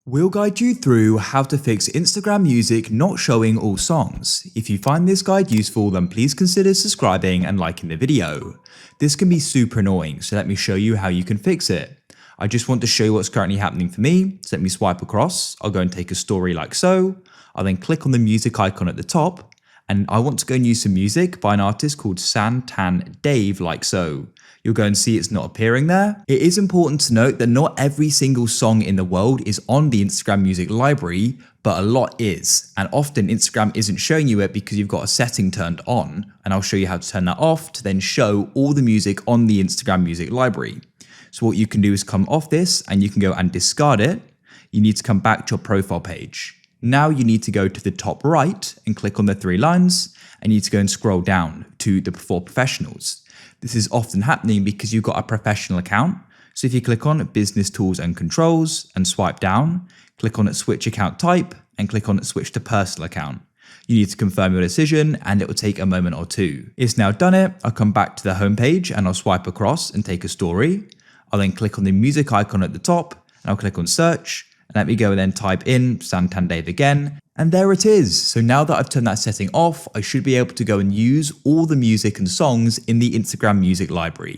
We'll guide you through how to fix Instagram Music not showing all songs. If you find this guide useful, then please consider subscribing and liking the video. This can be super annoying, so let me show you how you can fix it. I just want to show you what's currently happening for me, so let me swipe across. I'll go and take a story like so. I'll then click on the music icon at the top, and I want to go and use some music by an artist called Santan Dave like so. You'll go and see it's not appearing there. It is important to note that not every single song in the world is on the Instagram Music library, but a lot is. And often Instagram isn't showing you it because you've got a setting turned on, and I'll show you how to turn that off to then show all the music on the Instagram Music library. So what you can do is come off this and you can go and discard it. You need to come back to your profile page. Now you need to go to the top right and click on the three lines, and you need to go and scroll down to the For Professionals. This is often happening because you've got a professional account. So if you click on Business Tools and Controls and swipe down, click on Switch Account Type and click on Switch to Personal Account. You need to confirm your decision and it will take a moment or two. It's now done it. I'll come back to the home page and I'll swipe across and take a story. I'll then click on the music icon at the top and I'll click on Search. And let me go and then type in Santan Dave again. And there it is. So now that I've turned that setting off, I should be able to go and use all the music and songs in the Instagram Music library.